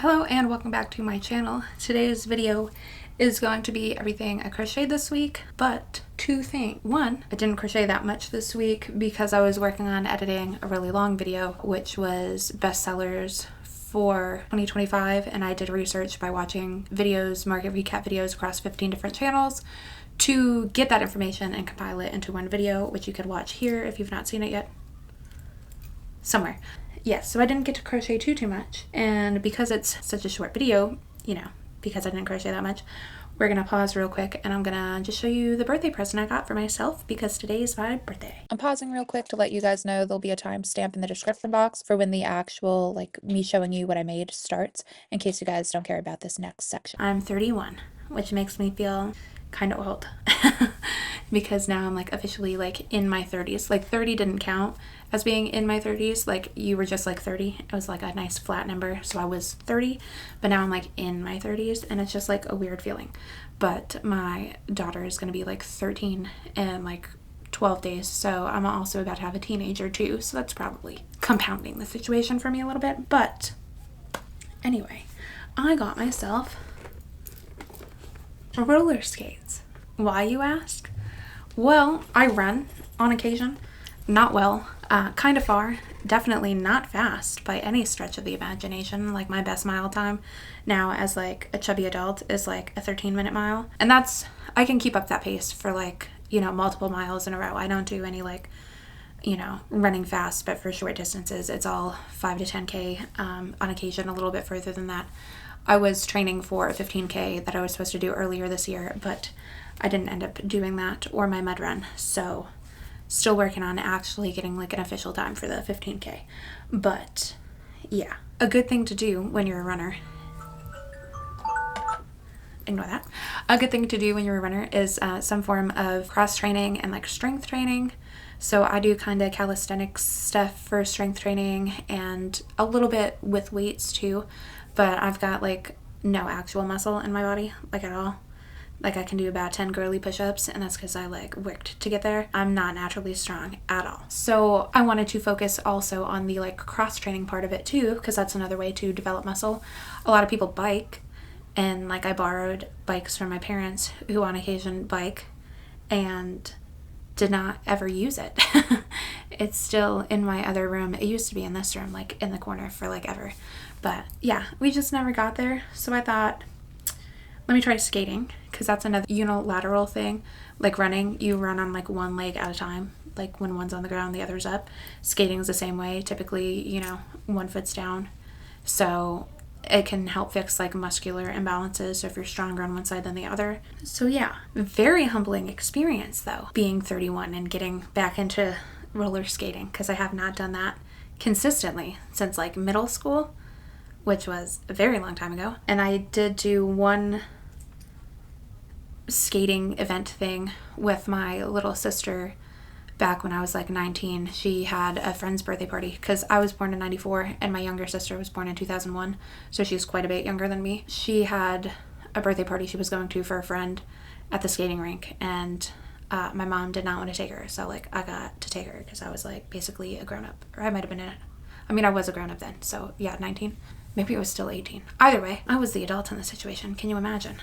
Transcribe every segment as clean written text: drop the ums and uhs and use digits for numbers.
Hello and welcome back to my channel. Today's video is going to be everything I crocheted this week, but two things. One, I didn't crochet that much this week because I was working on editing a really long video, which was bestsellers for 2025, and I did research by watching videos, market recap videos across 15 different channels to get that information and compile it into one video, which you could watch here if you've not seen it yet. Somewhere. Yes, so I didn't get to crochet too much, and because it's such a short video, because I didn't crochet that much, we're gonna pause real quick and I'm gonna just show you the birthday present I got for myself because today is my birthday. I'm pausing real quick to let you guys know there'll be a timestamp in the description box for when the actual, me showing you what I made starts, in case you guys don't care about this next section. I'm 31, which makes me feel kind of old because now I'm officially in my 30s. 30 didn't count as being in my 30s. You were just 30. It was a nice flat number, so I was 30, but now I'm in my 30s, and it's just a weird feeling. But my daughter is going to be 13 in 12 days, so I'm also about to have a teenager too, so that's probably compounding the situation for me a little bit. But anyway, I got myself roller skates. Why, you ask? Well, I run on occasion. Not well, kind of far, definitely not fast by any stretch of the imagination. My best mile time now as a chubby adult is a 13-minute mile, and I can keep up that pace for multiple miles in a row. I don't do any running fast, but for short distances it's all 5 to 10k, on occasion a little bit further than that. I was training for a 15k that I was supposed to do earlier this year, but I didn't end up doing that or my mud run, so still working on actually getting an official time for the 15k. But yeah, a good thing to do when you're a runner, ignore that, a good thing to do when you're a runner is some form of cross training and strength training. So I do kind of calisthenics stuff for strength training and a little bit with weights too, but I've got no actual muscle in my body at all. I can do about 10 girly push-ups, and that's because I worked to get there. I'm not naturally strong at all. So I wanted to focus also on the cross-training part of it too, because that's another way to develop muscle. A lot of people bike, and I borrowed bikes from my parents who on occasion bike and did not ever use it. It's still in my other room. It used to be in this room, in the corner for ever. But yeah, we just never got there. So I thought, let me try skating, because that's another unilateral thing. Running, you run on one leg at a time. When one's on the ground, the other's up. Skating is the same way. Typically, one foot's down. So it can help fix muscular imbalances, so if you're stronger on one side than the other. So yeah, very humbling experience though, being 31 and getting back into roller skating, because I have not done that consistently since middle school, which was a very long time ago. And I did do one skating event thing with my little sister back when I was 19. She had a friend's birthday party, because I was born in 94 and my younger sister was born in 2001, so she's quite a bit younger than me. She had a birthday party she was going to for a friend at the skating rink, and my mom did not want to take her, so I got to take her because I was basically a grown-up, or I might have been in it. I mean, I was a grown-up then, so yeah, 19. Maybe it was still 18. Either way, I was the adult in the situation. Can you imagine?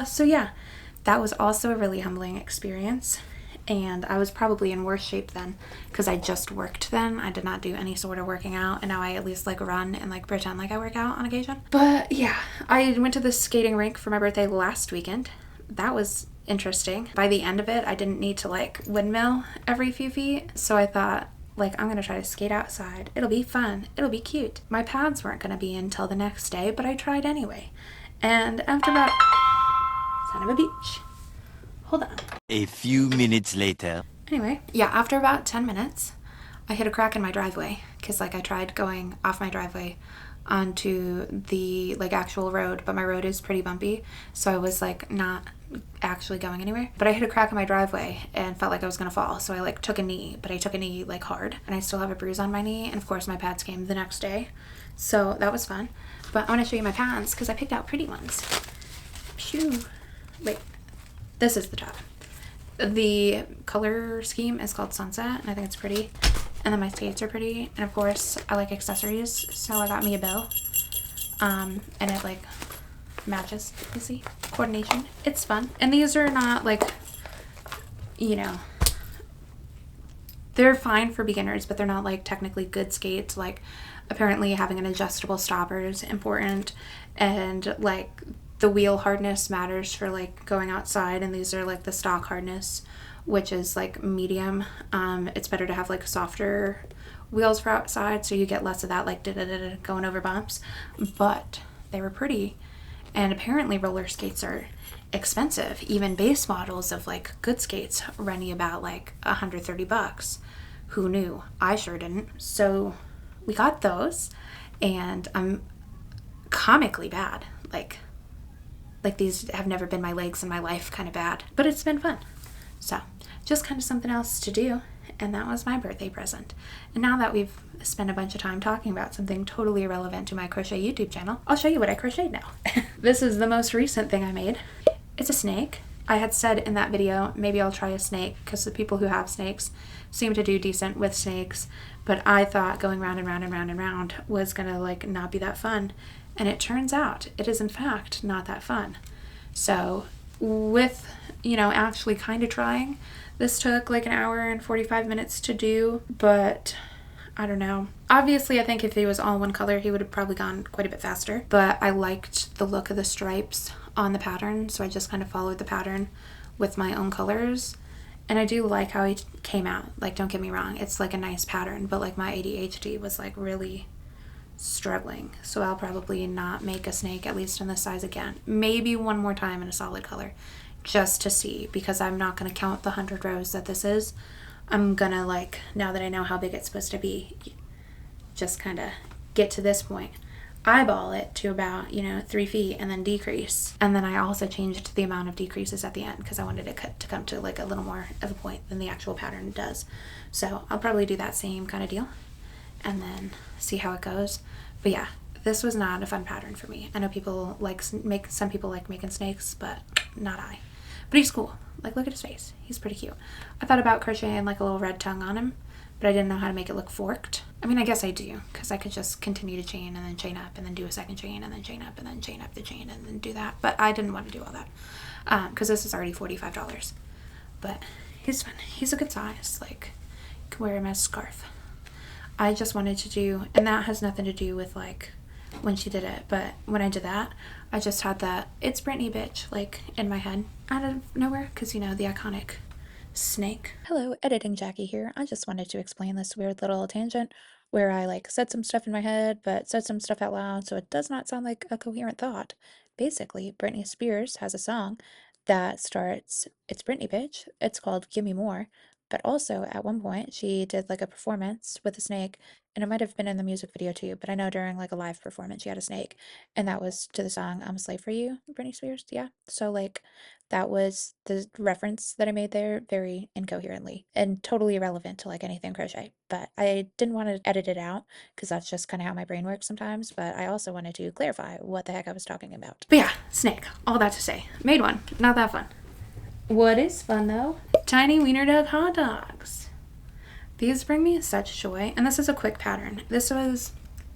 So yeah, that was also a really humbling experience. And I was probably in worse shape then because I just worked then. I did not do any sort of working out. And now I at least run and pretend I work out on occasion. But yeah, I went to the skating rink for my birthday last weekend. That was interesting. By the end of it, I didn't need to windmill every few feet. So I thought, I'm gonna try to skate outside. It'll be fun. It'll be cute. My pads weren't gonna be in until the next day, but I tried anyway. And after about... son of a beach. Hold on. A few minutes later. Anyway, yeah, after about 10 minutes, I hit a crack in my driveway, because I tried going off my driveway onto the actual road, but my road is pretty bumpy, so I was not actually going anywhere. But I hit a crack in my driveway and felt I was gonna fall, so I took a knee, but I took a knee hard, and I still have a bruise on my knee, and of course my pads came the next day, so that was fun. But I want to show you my pads because I picked out pretty ones. Phew. Wait, this is the top. The color scheme is called Sunset, and I think it's pretty. And then my skates are pretty, and of course I like accessories, so I got me a bow. and it like matches, you see, coordination. It's fun. And these are not like, you know, they're fine for beginners, but they're not like technically good skates. Like apparently having an adjustable stopper is important, and like the wheel hardness matters for like going outside, and these are like the stock hardness, which is like medium. It's better to have like softer wheels for outside so you get less of that like going over bumps. But they were pretty, and apparently roller skates are expensive. Even base models of like good skates run you about like $130. Who knew? I sure didn't. So we got those, and I'm comically bad. Like these have never been my legs in my life kind of bad, but it's been fun. So just kind of something else to do, and that was my birthday present. And now that we've spent a bunch of time talking about something totally irrelevant to my crochet YouTube channel, I'll show you what I crocheted now. This is the most recent thing I made. It's a snake. I had said in that video, maybe I'll try a snake because the people who have snakes seem to do decent with snakes, but I thought going round and round and round and round was gonna like not be that fun. And it turns out it is in fact not that fun. So with, you know, actually kind of trying, this took like an hour and 45 minutes to do, but I don't know. Obviously, I think if he was all one color, he would have probably gone quite a bit faster, but I liked the look of the stripes on the pattern, so I just kind of followed the pattern with my own colors. And I do like how he came out. Like, don't get me wrong, it's like a nice pattern, but like my ADHD was like really struggling. So I'll probably not make a snake, at least in this size again. Maybe one more time in a solid color, just to see, because I'm not going to count the 100 rows that this is. I'm gonna, like, now that I know how big it's supposed to be, just kind of get to this point, eyeball it to about, you know, 3 feet, and then decrease. And then I also changed the amount of decreases at the end because I wanted it to come to like a little more of a point than the actual pattern does. So I'll probably do that same kind of deal and then see how it goes. But yeah, this was not a fun pattern for me. I know people like some people like making snakes, but not I. But he's cool. Like, look at his face. He's pretty cute. I thought about crocheting like a little red tongue on him, but I didn't know how to make it look forked. I mean, I guess I do, because I could just continue to chain and then chain up and then do a second chain and then chain up and then chain up the chain and then do that. But I didn't want to do all that because this is already $45. But he's fun. He's a good size. Like, you can wear him as a scarf. I just wanted to do, and that has nothing to do with like when she did it, but when I did that, I just had that "it's Brittany bitch" like in my head out of nowhere, because you know, the iconic snake. Hello, editing Jackie here. I just wanted to explain this weird little tangent where I like said some stuff in my head but said some stuff out loud, so it does not sound like a coherent thought. Basically, Britney Spears has a song that starts "it's Brittany bitch." It's called "Gimme More." But also, at one point, she did like a performance with a snake, and it might have been in the music video too, but I know during like a live performance, she had a snake, and that was to the song "I'm a Slave for You," Britney Spears. Yeah. So, like, that was the reference that I made there, very incoherently and totally irrelevant to like anything crochet. But I didn't want to edit it out because that's just kind of how my brain works sometimes. But I also wanted to clarify what the heck I was talking about. But yeah, snake. All that to say, made one. Not that fun. What is fun though? Tiny Wiener Dog hot dogs. These bring me such joy, and this is a quick pattern. This was,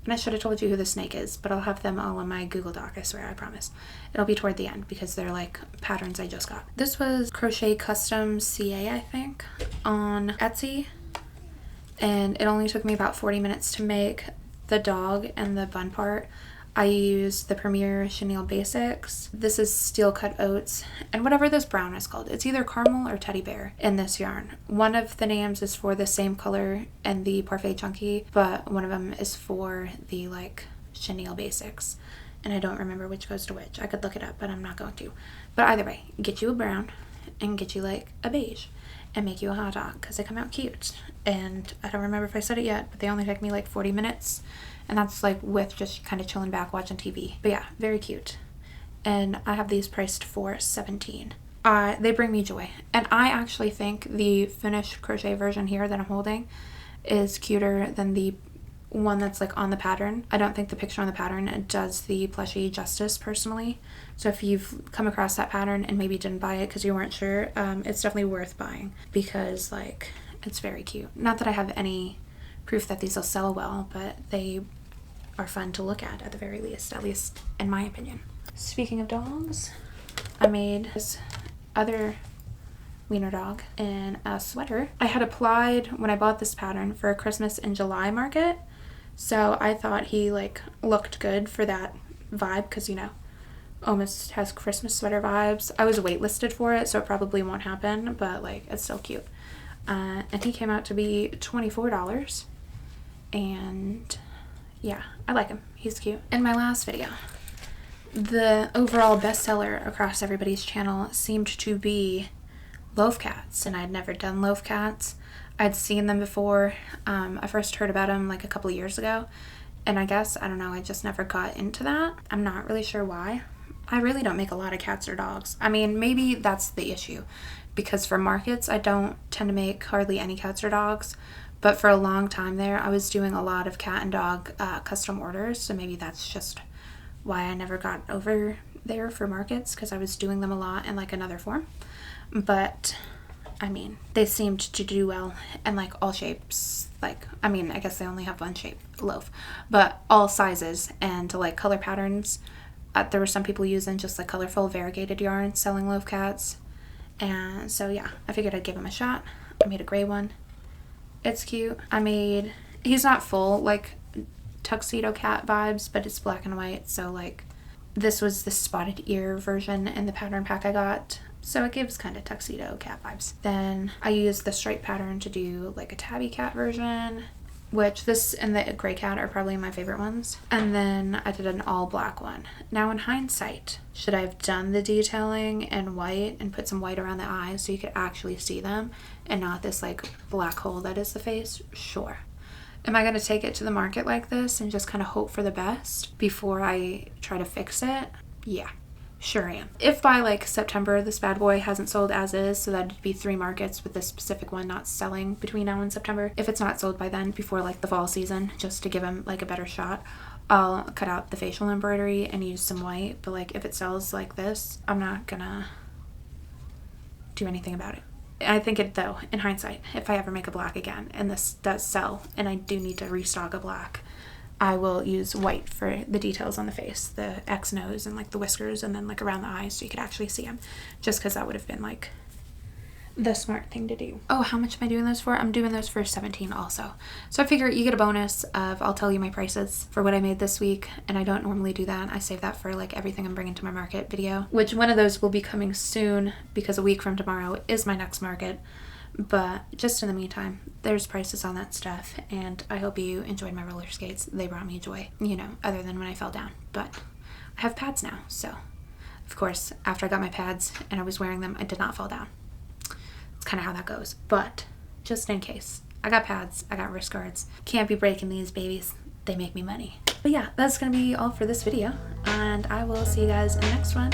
and I should have told you who the snake is, but I'll have them all in my Google Doc, I swear, I promise. It'll be toward the end because they're like patterns I just got. This was Crochet Custom CA, I think, on Etsy, and it only took me about 40 minutes to make the dog and the bun part. I used the Premier Chenille Basics. This is Steel Cut Oats, and whatever this brown is called. It's either caramel or teddy bear in this yarn. One of the names is for the same color and the Parfait Chunky, but one of them is for the like Chenille Basics. And I don't remember which goes to which. I could look it up, but I'm not going to. But either way, get you a brown and get you like a beige and make you a hot dog because they come out cute. And I don't remember if I said it yet, but they only take me like 40 minutes. And that's like with just kind of chilling back watching TV. But yeah, very cute. And I have these priced for $17. They bring me joy. And I actually think the finished crochet version here that I'm holding is cuter than the one that's like on the pattern. I don't think the picture on the pattern does the plushie justice personally. So if you've come across that pattern and maybe didn't buy it because you weren't sure, it's definitely worth buying because like it's very cute. Not that I have any proof that these will sell well, but they are fun to look at the very least in my opinion. Speaking of dogs, I made this other Wiener dog in a sweater. I had applied when I bought this pattern for a Christmas in July market, so I thought he like looked good for that vibe because, you know, almost has Christmas sweater vibes. I was waitlisted for it, so it probably won't happen, but like it's still cute. And he came out to be $24, and yeah, I like him. He's cute. In my last video, the overall bestseller across everybody's channel seemed to be Loaf cats, and I'd never done Loaf cats. I'd seen them before. I first heard about them like a couple of years ago, and I guess, I don't know, I just never got into that. I'm not really sure why. I really don't make a lot of cats or dogs. I mean, maybe that's the issue, because for markets, I don't tend to make hardly any cats or dogs, but for a long time there, I was doing a lot of cat and dog custom orders, so maybe that's just why I never got over there for markets, because I was doing them a lot in like another form. But I mean, they seemed to do well in like all shapes. Like, I mean, I guess they only have one shape, loaf, but all sizes and to like color patterns. There were some people using just like colorful variegated yarn selling Loaf cats, and so yeah, I figured I'd give him a shot. I made a gray one. It's cute. He's not full like tuxedo cat vibes, but it's black and white, so like this was the spotted ear version in the pattern pack I got, so it gives kind of tuxedo cat vibes. Then I used the stripe pattern to do like a tabby cat version, which this and the gray cat are probably my favorite ones. And then I did an all black one. Now in hindsight, should I have done the detailing in white and put some white around the eyes so you could actually see them and not this like black hole that is the face? Sure. Am I going to take it to the market like this and just kind of hope for the best before I try to fix it? Yeah. Sure am. If by like September this bad boy hasn't sold as is, so that'd be 3 markets with this specific one not selling between now and September. If it's not sold by then, before like the fall season, just to give him like a better shot, I'll cut out the facial embroidery and use some white. But like if it sells like this, I'm not gonna do anything about it. I think it though, in hindsight, if I ever make a black again and this does sell and I do need to restock a black, I will use white for the details on the face, the X nose and like the whiskers, and then like around the eyes so you could actually see them, just because that would have been like the smart thing to do. Oh, how much am I doing those for? I'm doing those for $17 also. So I figure you get a bonus of, I'll tell you my prices for what I made this week, and I don't normally do that. I save that for like everything I'm bringing to my market video, which one of those will be coming soon because a week from tomorrow is my next market. But just in the meantime, there's prices on that stuff, and I hope you enjoyed my roller skates. They brought me joy, you know, other than when I fell down. But I have pads now, so of course, after I got my pads and I was wearing them, I did not fall down. It's kind of how that goes. But just in case, I got pads, I got wrist guards. Can't be breaking these babies. They make me money. But yeah, that's gonna be all for this video, and I will see you guys in the next one.